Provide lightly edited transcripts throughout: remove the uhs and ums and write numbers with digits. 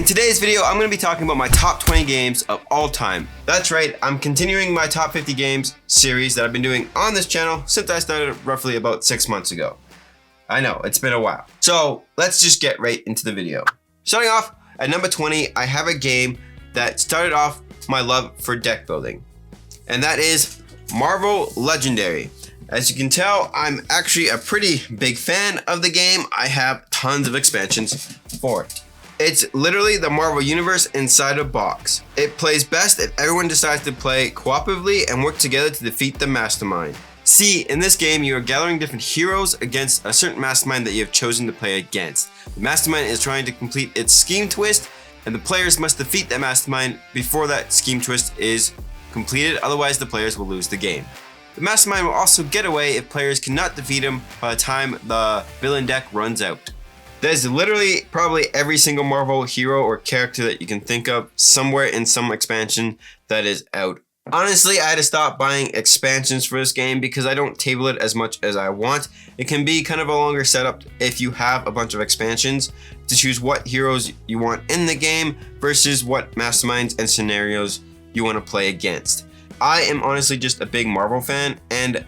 In today's video, I'm going to be talking about my top 20 games of all time. That's right, I'm continuing my top 50 games series that I've been doing on this channel since I started roughly about 6 months ago. I know, it's been a while. So let's just get right into the video. Starting off at number 20, I have a game that started off my love for deck building, and that is Marvel Legendary. As you can tell, I'm actually a pretty big fan of the game. I have tons of expansions for it. It's literally the Marvel Universe inside a box. It plays best if everyone decides to play cooperatively and work together to defeat the mastermind. See, in this game, you are gathering different heroes against a certain mastermind that you have chosen to play against. The mastermind is trying to complete its scheme twist, and the players must defeat that mastermind before that scheme twist is completed, otherwise the players will lose the game. The mastermind will also get away if players cannot defeat him by the time the villain deck runs out. There's literally probably every single Marvel hero or character that you can think of somewhere in some expansion that is out. Honestly, I had to stop buying expansions for this game because I don't table it as much as I want. It can be kind of a longer setup if you have a bunch of expansions to choose what heroes you want in the game versus what masterminds and scenarios you want to play against. I am honestly just a big Marvel fan, and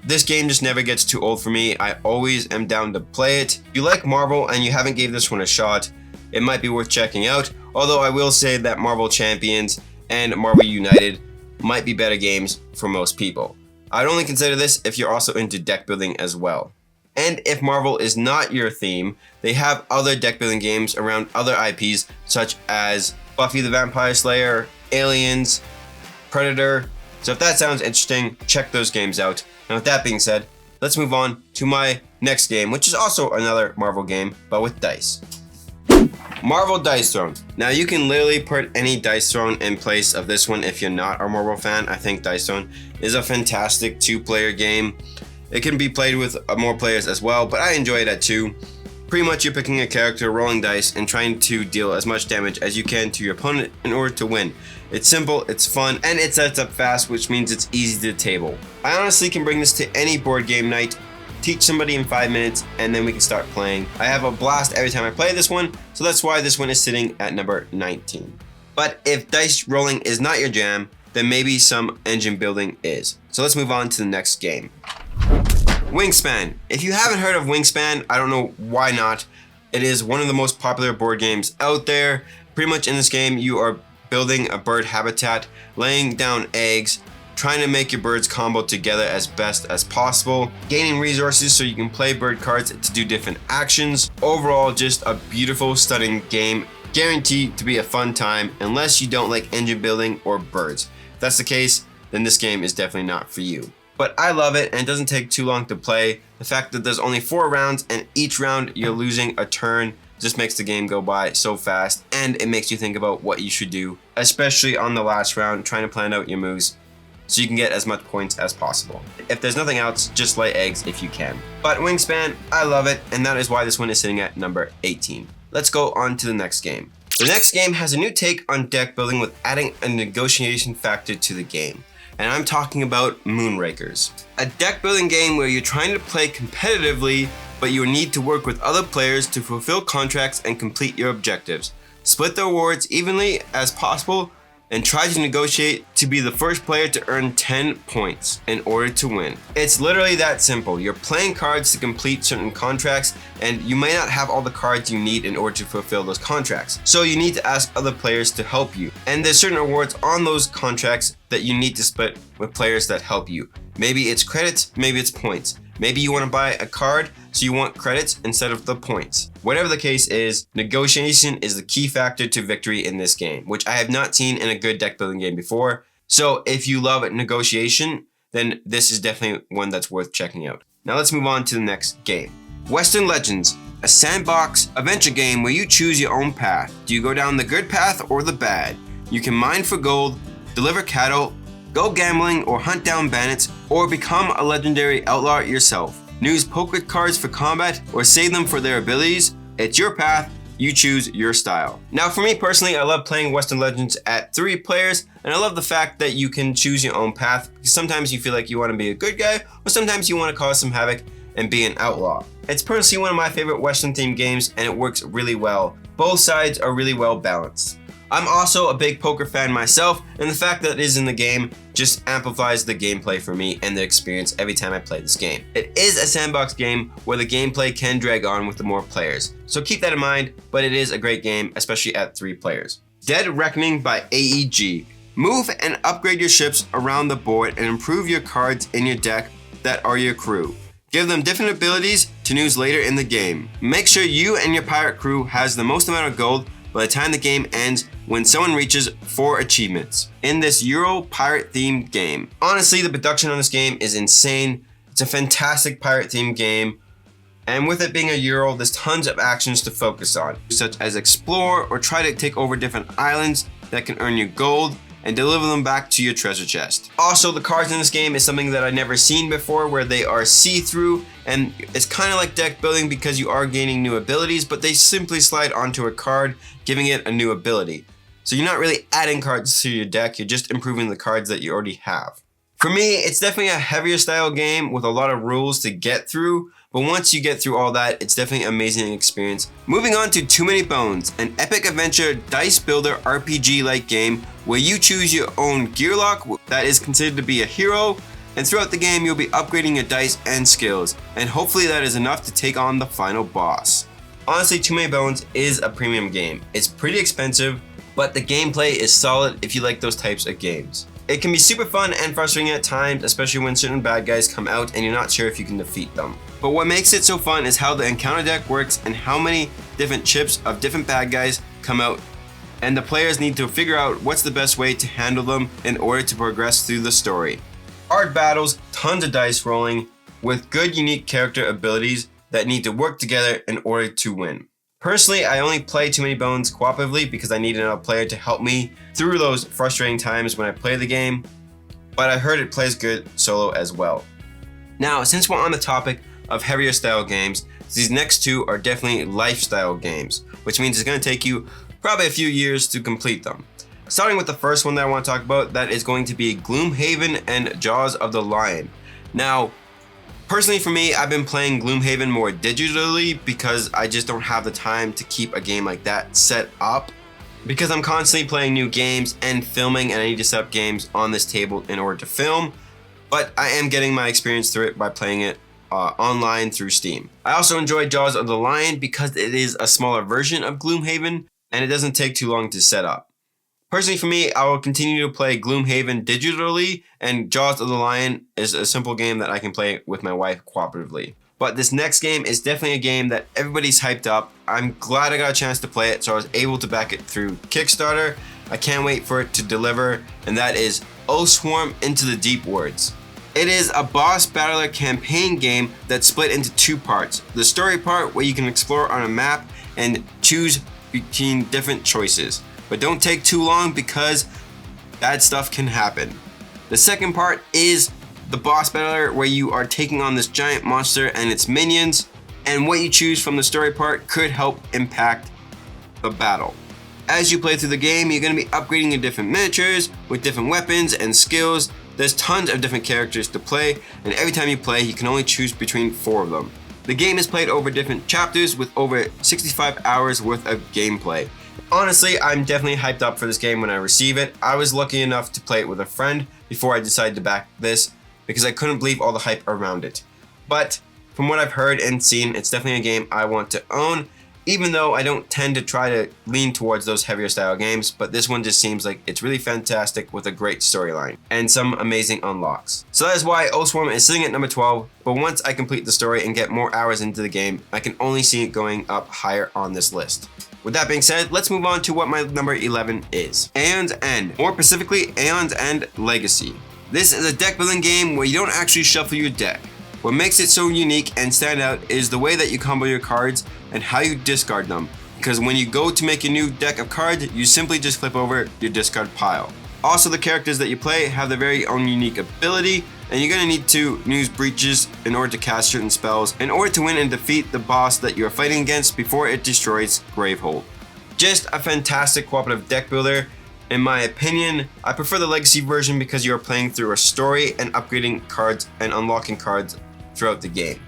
this game just never gets too old for me. I always am down to play it. If you like Marvel and you haven't gave this one a shot, it might be worth checking out. Although I will say that Marvel Champions and Marvel United might be better games for most people. I'd only consider this if you're also into deck building as well. And if Marvel is not your theme, they have other deck building games around other IPs such as Buffy the Vampire Slayer, Aliens, Predator. So if that sounds interesting, check those games out. And with that being said, let's move on to my next game, which is also another Marvel game, but with dice. Marvel Dice Throne. Now you can literally put any Dice Throne in place of this one if you're not a Marvel fan. I think Dice Throne is a fantastic two-player game. It can be played with more players as well, but I enjoy it at two. Pretty much you're picking a character, rolling dice, and trying to deal as much damage as you can to your opponent in order to win. It's simple, it's fun, and it sets up fast, which means it's easy to table. I honestly can bring this to any board game night, teach somebody in 5 minutes, and then we can start playing. I have a blast every time I play this one, so that's why this one is sitting at number 19. But if dice rolling is not your jam, then maybe some engine building is. So let's move on to the next game. Wingspan. If you haven't heard of Wingspan, I don't know why not. It is one of the most popular board games out there. Pretty much in this game, you are building a bird habitat, laying down eggs, trying to make your birds combo together as best as possible, gaining resources so you can play bird cards to do different actions. Overall, just a beautiful, stunning game, guaranteed to be a fun time unless you don't like engine building or birds. If that's the case, then this game is definitely not for you. But I love it, and it doesn't take too long to play. The fact that there's only 4 rounds and each round you're losing a turn just makes the game go by so fast, and it makes you think about what you should do, especially on the last round, trying to plan out your moves so you can get as much points as possible. If there's nothing else, just lay eggs if you can. But Wingspan, I love it, and that is why this one is sitting at number 18. Let's go on to the next game. The next game has a new take on deck building with adding a negotiation factor to the game. And I'm talking about Moonrakers. A deck building game where you're trying to play competitively, but you need to work with other players to fulfill contracts and complete your objectives. Split the rewards evenly as possible and try to negotiate to be the first player to earn 10 points in order to win. It's literally that simple. You're playing cards to complete certain contracts, and you may not have all the cards you need in order to fulfill those contracts. So you need to ask other players to help you. And there's certain rewards on those contracts that you need to split with players that help you. Maybe it's credits, maybe it's points. Maybe you want to buy a card, so you want credits instead of the points. Whatever the case is, negotiation is the key factor to victory in this game, which I have not seen in a good deck building game before. So if you love negotiation, then this is definitely one that's worth checking out. Now let's move on to the next game. Western Legends, a sandbox adventure game where you choose your own path. Do you go down the good path or the bad? You can mine for gold, deliver cattle, go gambling or hunt down bandits, or become a legendary outlaw yourself. Use poker cards for combat or save them for their abilities. It's your path, you choose your style. Now for me personally, I love playing Western Legends at 3 players, and I love the fact that you can choose your own path, because sometimes you feel like you want to be a good guy, or sometimes you want to cause some havoc and be an outlaw. It's personally one of my favorite Western themed games, and it works really well Both sides are really well balanced. I'm also a big poker fan myself, and the fact that it is in the game just amplifies the gameplay for me and the experience every time I play this game. It is a sandbox game where the gameplay can drag on with the more players, so keep that in mind, but it is a great game, especially at 3 players. Dead Reckoning by AEG. Move and upgrade your ships around the board and improve your cards in your deck that are your crew. Give them different abilities to use later in the game. Make sure you and your pirate crew has the most amount of gold by the time the game ends when someone reaches 4 achievements in this Euro pirate themed game. Honestly, the production on this game is insane. It's a fantastic pirate themed game, and with it being a Euro, there's tons of actions to focus on, such as explore or try to take over different islands that can earn you gold and deliver them back to your treasure chest. Also, the cards in this game is something that I've never seen before, where they are see-through, and it's kind of like deck building because you are gaining new abilities, but they simply slide onto a card, giving it a new ability. So you're not really adding cards to your deck, you're just improving the cards that you already have. For me, it's definitely a heavier style game with a lot of rules to get through, but once you get through all that, it's definitely an amazing experience. Moving on to Too Many Bones, an epic adventure dice builder RPG-like game where you choose your own gear lock that is considered to be a hero, and throughout the game you'll be upgrading your dice and skills, and hopefully that is enough to take on the final boss. Honestly, Too Many Bones is a premium game. It's pretty expensive, but the gameplay is solid if you like those types of games. It can be super fun and frustrating at times, especially when certain bad guys come out and you're not sure if you can defeat them. But what makes it so fun is how the encounter deck works and how many different chips of different bad guys come out, and the players need to figure out what's the best way to handle them in order to progress through the story. Hard battles, tons of dice rolling, with good unique character abilities that need to work together in order to win. Personally, I only play Too Many Bones cooperatively because I need another player to help me through those frustrating times when I play the game, but I heard it plays good solo as well. Now, since we're on the topic of heavier style games, these next 2 are definitely lifestyle games, which means it's going to take you probably a few years to complete them. Starting with the first one that I want to talk about, that is going to be Gloomhaven and Jaws of the Lion. Now, personally for me, I've been playing Gloomhaven more digitally because I just don't have the time to keep a game like that set up, because I'm constantly playing new games and filming, and I need to set up games on this table in order to film, but I am getting my experience through it by playing it online through Steam. I also enjoy Jaws of the Lion because it is a smaller version of Gloomhaven and it doesn't take too long to set up. Personally for me, I will continue to play Gloomhaven digitally, and Jaws of the Lion is a simple game that I can play with my wife cooperatively. But this next game is definitely a game that everybody's hyped up. I'm glad I got a chance to play it, so I was able to back it through Kickstarter. I can't wait for it to deliver, and that is Oathsworn Into the Deep Woods. It is a boss battler campaign game that's split into 2 parts. The story part, where you can explore on a map and choose between different choices. But don't take too long because bad stuff can happen. The second part is the boss battler, where you are taking on this giant monster and its minions, and what you choose from the story part could help impact the battle. As you play through the game, you're going to be upgrading your different miniatures with different weapons and skills. There's tons of different characters to play, and every time you play, you can only choose between 4 of them. The game is played over different chapters with over 65 hours worth of gameplay. Honestly, I'm definitely hyped up for this game when I receive it. I was lucky enough to play it with a friend before I decided to back this because I couldn't believe all the hype around it. But from what I've heard and seen, it's definitely a game I want to own, even though I don't tend to try to lean towards those heavier style games, but this one just seems like it's really fantastic with a great storyline and some amazing unlocks. So that is why Oathsworn is sitting at number 12, but once I complete the story and get more hours into the game, I can only see it going up higher on this list. With that being said, let's move on to what my number 11 is. Aeon's End, more specifically Aeon's End Legacy. This is a deck building game where you don't actually shuffle your deck. What makes it so unique and stand out is the way that you combo your cards and how you discard them, because when you go to make a new deck of cards, you simply just flip over your discard pile. Also, the characters that you play have their very own unique ability, and you're going to need to use breaches in order to cast certain spells in order to win and defeat the boss that you're fighting against before it destroys Gravehold. Just a fantastic cooperative deck builder. In my opinion, I prefer the Legacy version because you are playing through a story and upgrading cards and unlocking cards throughout the game.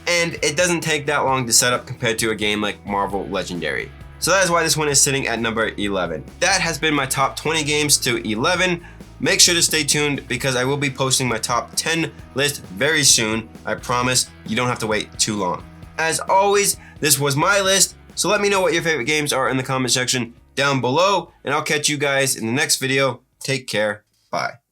And it doesn't take that long to set up compared to a game like Marvel Legendary. So that is why this one is sitting at number 11. That has been my top 20 games to 11. Make sure to stay tuned because I will be posting my top 10 list very soon. I promise you don't have to wait too long. As always, this was my list, so let me know what your favorite games are in the comment section down below, and I'll catch you guys in the next video. Take care. Bye.